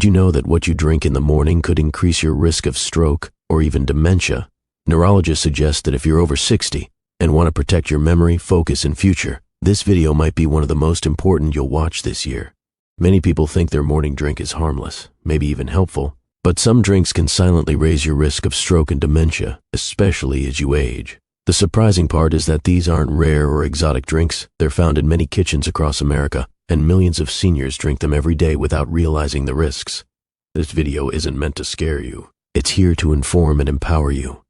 Did you know that what you drink in the morning could increase your risk of stroke or even dementia? Neurologists suggest that if you're over 60 and want to protect your memory, focus, and future, this video might be one of the most important you'll watch this year. Many people think their morning drink is harmless, maybe even helpful, but some drinks can silently raise your risk of stroke and dementia, especially as you age. The surprising part is that these aren't rare or exotic drinks. They're found in many kitchens across America, and millions of seniors drink them every day without realizing the risks. This video isn't meant to scare you. It's here to inform and empower you.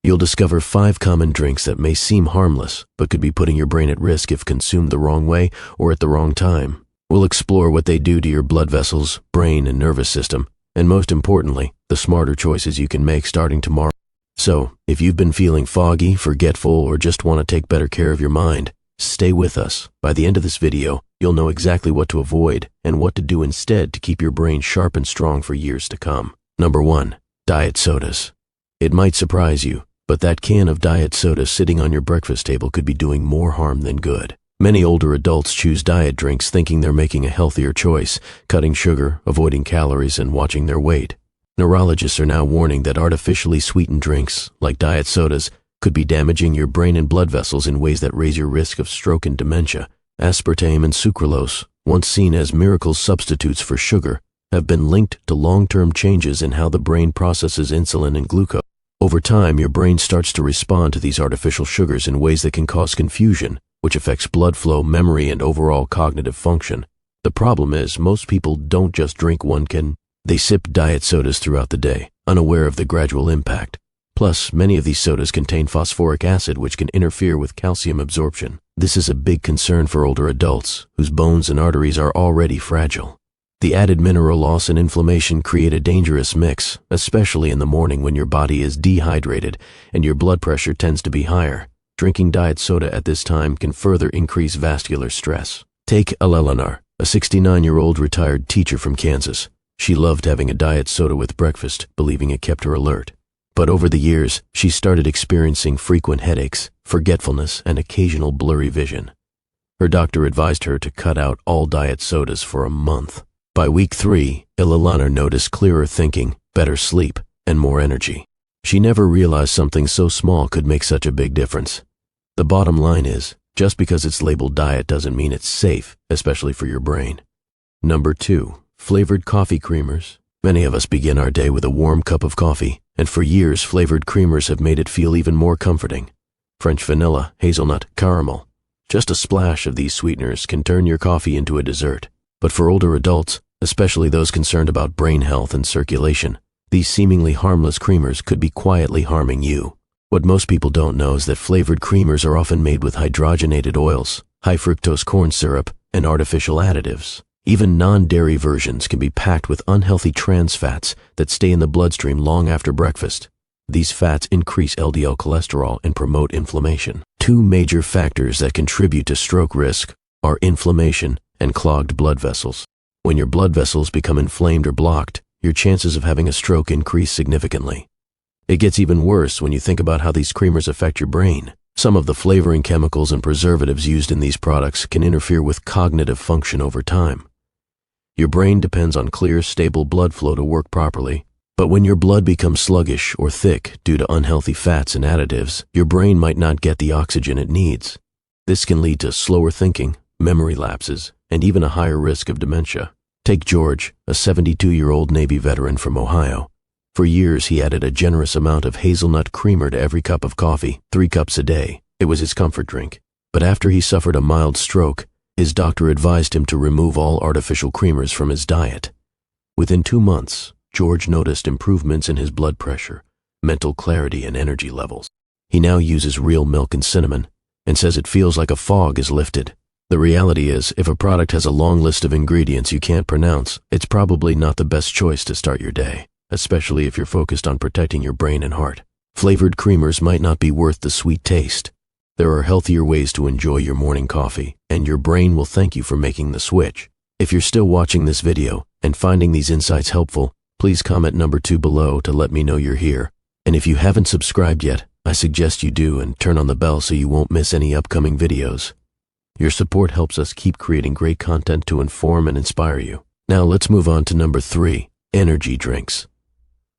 You'll discover 5 common drinks that may seem harmless, but could be putting your brain at risk if consumed the wrong way or at the wrong time. We'll explore what they do to your blood vessels, brain, and nervous system, and most importantly, the smarter choices you can make starting tomorrow. So, if you've been feeling foggy, forgetful, or just want to take better care of your mind, stay with us. By the end of this video, you'll know exactly what to avoid and what to do instead to keep your brain sharp and strong for years to come. Number 1. Diet sodas. It might surprise you, but that can of diet soda sitting on your breakfast table could be doing more harm than good. Many older adults choose diet drinks thinking they're making a healthier choice, cutting sugar, avoiding calories, and watching their weight. Neurologists are now warning that artificially sweetened drinks, like diet sodas, could be damaging your brain and blood vessels in ways that raise your risk of stroke and dementia. Aspartame and sucralose, once seen as miracle substitutes for sugar, have been linked to long-term changes in how the brain processes insulin and glucose. Over time, your brain starts to respond to these artificial sugars in ways that can cause confusion, which affects blood flow, memory, and overall cognitive function. The problem is, most people don't just drink one can. They sip diet sodas throughout the day, unaware of the gradual impact. Plus, many of these sodas contain phosphoric acid, which can interfere with calcium absorption. This is a big concern for older adults, whose bones and arteries are already fragile. The added mineral loss and inflammation create a dangerous mix, especially in the morning when your body is dehydrated and your blood pressure tends to be higher. Drinking diet soda at this time can further increase vascular stress. Take Eleanor, a 69-year-old retired teacher from Kansas. She loved having a diet soda with breakfast, believing it kept her alert. But over the years, she started experiencing frequent headaches, forgetfulness, and occasional blurry vision. Her doctor advised her to cut out all diet sodas for a month. By week 3, Eleanor noticed clearer thinking, better sleep, and more energy. She never realized something so small could make such a big difference. The bottom line is, just because it's labeled diet doesn't mean it's safe, especially for your brain. Number 2. Flavored coffee creamers. Many of us begin our day with a warm cup of coffee, and for years flavored creamers have made it feel even more comforting. French vanilla, hazelnut, caramel. Just a splash of these sweeteners can turn your coffee into a dessert. But for older adults, especially those concerned about brain health and circulation, these seemingly harmless creamers could be quietly harming you. What most people don't know is that flavored creamers are often made with hydrogenated oils, high fructose corn syrup, and artificial additives. Even non-dairy versions can be packed with unhealthy trans fats that stay in the bloodstream long after breakfast. These fats increase LDL cholesterol and promote inflammation. 2 major factors that contribute to stroke risk are inflammation and clogged blood vessels. When your blood vessels become inflamed or blocked, your chances of having a stroke increase significantly. It gets even worse when you think about how these creamers affect your brain. Some of the flavoring chemicals and preservatives used in these products can interfere with cognitive function over time. Your brain depends on clear, stable blood flow to work properly. But when your blood becomes sluggish or thick due to unhealthy fats and additives, your brain might not get the oxygen it needs. This can lead to slower thinking, memory lapses, and even a higher risk of dementia. Take George, a 72-year-old Navy veteran from Ohio. For years, he added a generous amount of hazelnut creamer to every cup of coffee, 3 cups a day. It was his comfort drink. But after he suffered a mild stroke, his doctor advised him to remove all artificial creamers from his diet. Within 2 months, George noticed improvements in his blood pressure, mental clarity, and energy levels. He now uses real milk and cinnamon, and says it feels like a fog is lifted. The reality is, if a product has a long list of ingredients you can't pronounce, it's probably not the best choice to start your day, especially if you're focused on protecting your brain and heart. Flavored creamers might not be worth the sweet taste. There are healthier ways to enjoy your morning coffee, and your brain will thank you for making the switch. If you're still watching this video and finding these insights helpful, please comment number 2 below to let me know you're here. And if you haven't subscribed yet, I suggest you do and turn on the bell so you won't miss any upcoming videos. Your support helps us keep creating great content to inform and inspire you. Now let's move on to number 3, Energy drinks.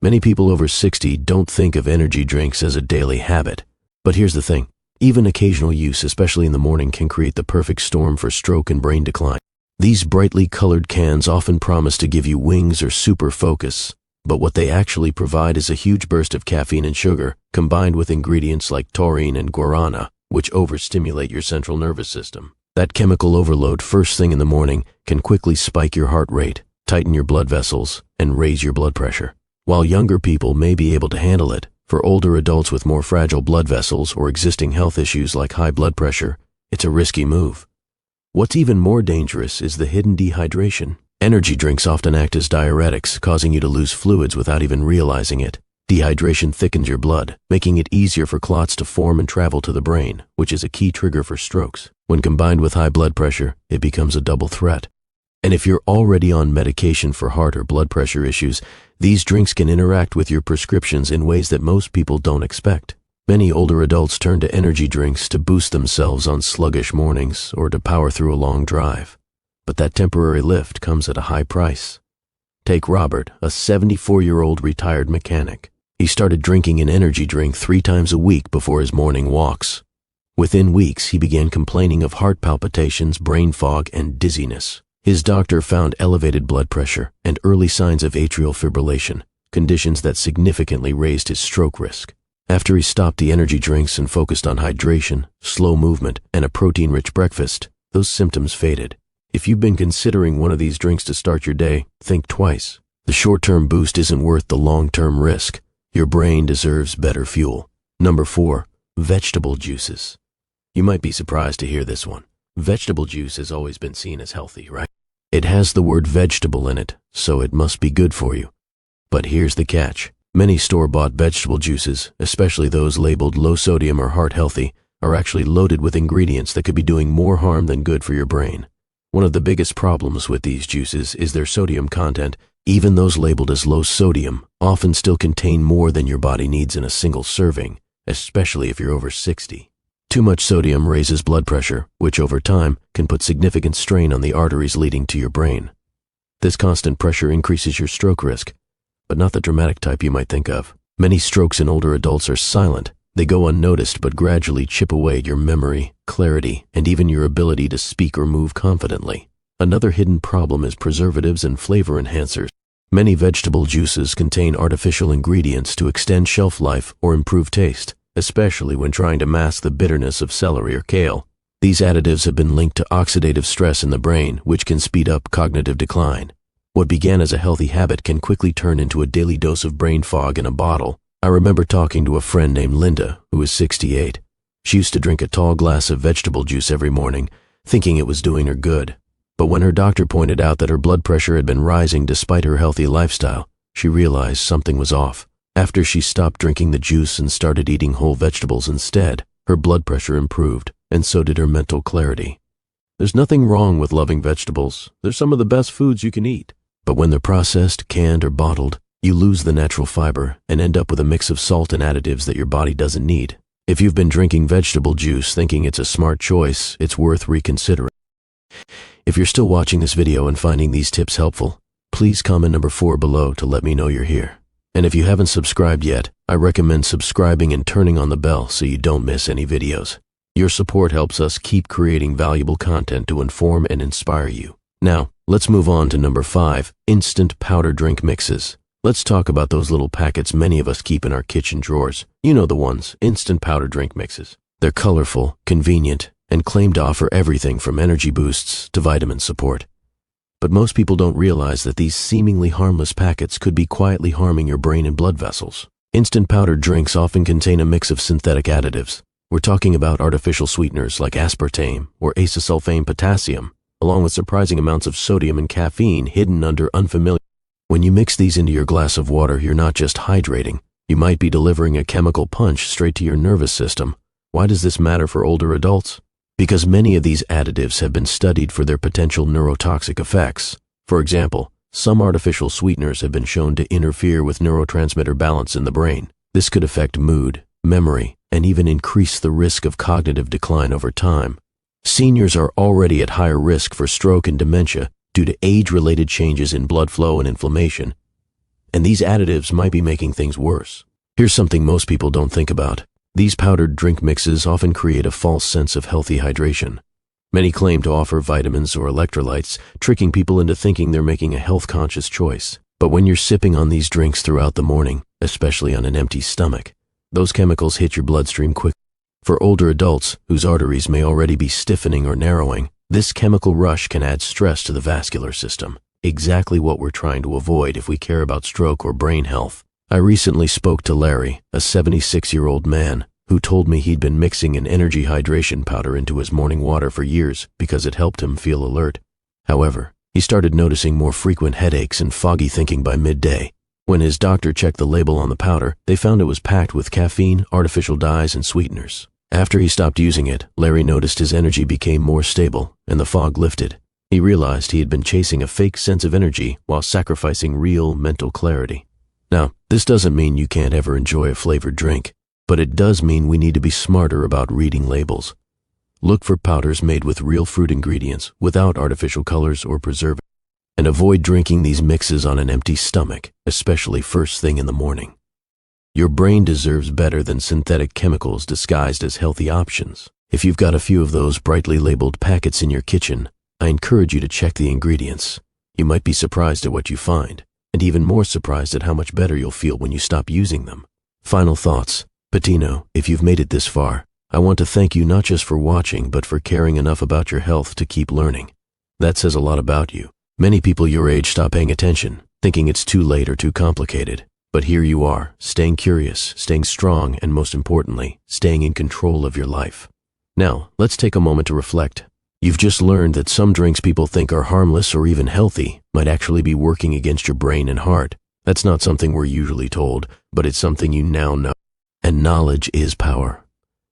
Many people over 60 don't think of energy drinks as a daily habit. But here's the thing. Even occasional use, especially in the morning, can create the perfect storm for stroke and brain decline. These brightly colored cans often promise to give you wings or super focus, but what they actually provide is a huge burst of caffeine and sugar, combined with ingredients like taurine and guarana, which overstimulate your central nervous system. That chemical overload first thing in the morning can quickly spike your heart rate, tighten your blood vessels, and raise your blood pressure. While younger people may be able to handle it, for older adults with more fragile blood vessels or existing health issues like high blood pressure, it's a risky move. What's even more dangerous is the hidden dehydration. Energy drinks often act as diuretics, causing you to lose fluids without even realizing it. Dehydration thickens your blood, making it easier for clots to form and travel to the brain, which is a key trigger for strokes. When combined with high blood pressure, it becomes a double threat. And if you're already on medication for heart or blood pressure issues, these drinks can interact with your prescriptions in ways that most people don't expect. Many older adults turn to energy drinks to boost themselves on sluggish mornings or to power through a long drive. But that temporary lift comes at a high price. Take Robert, a 74-year-old retired mechanic. He started drinking an energy drink 3 times a week before his morning walks. Within weeks, he began complaining of heart palpitations, brain fog, and dizziness. His doctor found elevated blood pressure and early signs of atrial fibrillation, conditions that significantly raised his stroke risk. After he stopped the energy drinks and focused on hydration, slow movement, and a protein-rich breakfast, those symptoms faded. If you've been considering one of these drinks to start your day, think twice. The short-term boost isn't worth the long-term risk. Your brain deserves better fuel. Number 4, vegetable juices. You might be surprised to hear this one. Vegetable juice has always been seen as healthy, right? It has the word vegetable in it, so it must be good for you. But here's the catch. Many store-bought vegetable juices, especially those labeled low sodium or heart healthy, are actually loaded with ingredients that could be doing more harm than good for your brain. One of the biggest problems with these juices is their sodium content. Even those labeled as low sodium often still contain more than your body needs in a single serving, especially if you're over 60. Too much sodium raises blood pressure, which over time can put significant strain on the arteries leading to your brain. This constant pressure increases your stroke risk, but not the dramatic type you might think of. Many strokes in older adults are silent. They go unnoticed but gradually chip away at your memory, clarity, and even your ability to speak or move confidently. Another hidden problem is preservatives and flavor enhancers. Many vegetable juices contain artificial ingredients to extend shelf life or improve taste, especially when trying to mask the bitterness of celery or kale. These additives have been linked to oxidative stress in the brain, which can speed up cognitive decline. What began as a healthy habit can quickly turn into a daily dose of brain fog in a bottle. I remember talking to a friend named Linda, who was 68. She used to drink a tall glass of vegetable juice every morning, thinking it was doing her good. But when her doctor pointed out that her blood pressure had been rising despite her healthy lifestyle, she realized something was off. After she stopped drinking the juice and started eating whole vegetables instead, her blood pressure improved, and so did her mental clarity. There's nothing wrong with loving vegetables. They're some of the best foods you can eat. But when they're processed, canned, or bottled, you lose the natural fiber and end up with a mix of salt and additives that your body doesn't need. If you've been drinking vegetable juice thinking it's a smart choice, it's worth reconsidering. If you're still watching this video and finding these tips helpful, please comment number 4 below to let me know you're here. And if you haven't subscribed yet, I recommend subscribing and turning on the bell so you don't miss any videos. Your support helps us keep creating valuable content to inform and inspire you. Now, let's move on to number 5, instant powder drink mixes. Let's talk about those little packets many of us keep in our kitchen drawers. You know the ones, instant powder drink mixes. They're colorful, convenient, and claim to offer everything from energy boosts to vitamin support. But most people don't realize that these seemingly harmless packets could be quietly harming your brain and blood vessels. Instant powdered drinks often contain a mix of synthetic additives. We're talking about artificial sweeteners like aspartame or acesulfame potassium, along with surprising amounts of sodium and caffeine hidden under unfamiliar. When you mix these into your glass of water, you're not just hydrating. You might be delivering a chemical punch straight to your nervous system. Why does this matter for older adults? Because many of these additives have been studied for their potential neurotoxic effects. For example, some artificial sweeteners have been shown to interfere with neurotransmitter balance in the brain. This could affect mood, memory, and even increase the risk of cognitive decline over time. Seniors are already at higher risk for stroke and dementia due to age-related changes in blood flow and inflammation. and these additives might be making things worse. Here's something most people don't think about. These powdered drink mixes often create a false sense of healthy hydration. Many claim to offer vitamins or electrolytes, tricking people into thinking they're making a health-conscious choice. But when you're sipping on these drinks throughout the morning, especially on an empty stomach, those chemicals hit your bloodstream quickly. For older adults whose arteries may already be stiffening or narrowing, this chemical rush can add stress to the vascular system, exactly what we're trying to avoid if we care about stroke or brain health. I recently spoke to Larry, a 76-year-old man, who told me he'd been mixing an energy hydration powder into his morning water for years because it helped him feel alert. However, he started noticing more frequent headaches and foggy thinking by midday. When his doctor checked the label on the powder, they found it was packed with caffeine, artificial dyes, and sweeteners. After he stopped using it, Larry noticed his energy became more stable and the fog lifted. He realized he had been chasing a fake sense of energy while sacrificing real mental clarity. Now, this doesn't mean you can't ever enjoy a flavored drink, but it does mean we need to be smarter about reading labels. Look for powders made with real fruit ingredients without artificial colors or preservatives, and avoid drinking these mixes on an empty stomach, especially first thing in the morning. Your brain deserves better than synthetic chemicals disguised as healthy options. If you've got a few of those brightly labeled packets in your kitchen, I encourage you to check the ingredients. You might be surprised at what you find, and even more surprised at how much better you'll feel when you stop using them. Final thoughts. Patino, if you've made it this far, I want to thank you not just for watching, but for caring enough about your health to keep learning. That says a lot about you. Many people your age stop paying attention, thinking it's too late or too complicated. But here you are, staying curious, staying strong, and most importantly, staying in control of your life. Now, let's take a moment to reflect. You've just learned that some drinks people think are harmless or even healthy might actually be working against your brain and heart. That's not something we're usually told, but it's something you now know. And knowledge is power.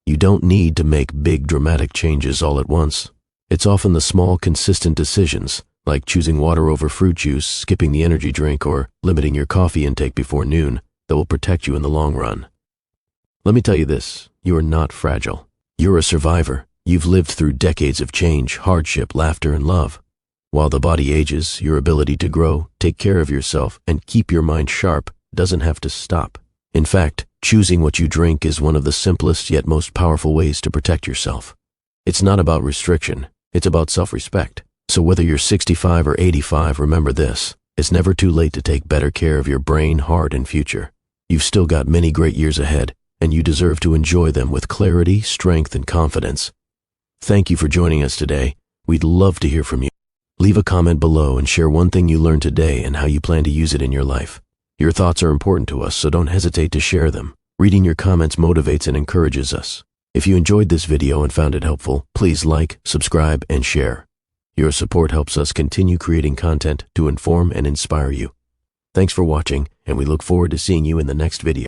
You don't need to make big dramatic changes all at once. It's often the small, consistent decisions, like choosing water over fruit juice, skipping the energy drink, or limiting your coffee intake before noon, that will protect you in the long run. Let me tell you this, you are not fragile. You're a survivor. You've lived through decades of change, hardship, laughter, and love. While the body ages, your ability to grow, take care of yourself, and keep your mind sharp doesn't have to stop. In fact, choosing what you drink is one of the simplest yet most powerful ways to protect yourself. It's not about restriction, it's about self-respect. So whether you're 65 or 85, remember this, it's never too late to take better care of your brain, heart, and future. You've still got many great years ahead, and you deserve to enjoy them with clarity, strength, and confidence. Thank you for joining us today. We'd love to hear from you. Leave a comment below and share one thing you learned today and how you plan to use it in your life. Your thoughts are important to us, so don't hesitate to share them. Reading your comments motivates and encourages us. If you enjoyed this video and found it helpful, please like, subscribe, and share. Your support helps us continue creating content to inform and inspire you. Thanks for watching, and we look forward to seeing you in the next video.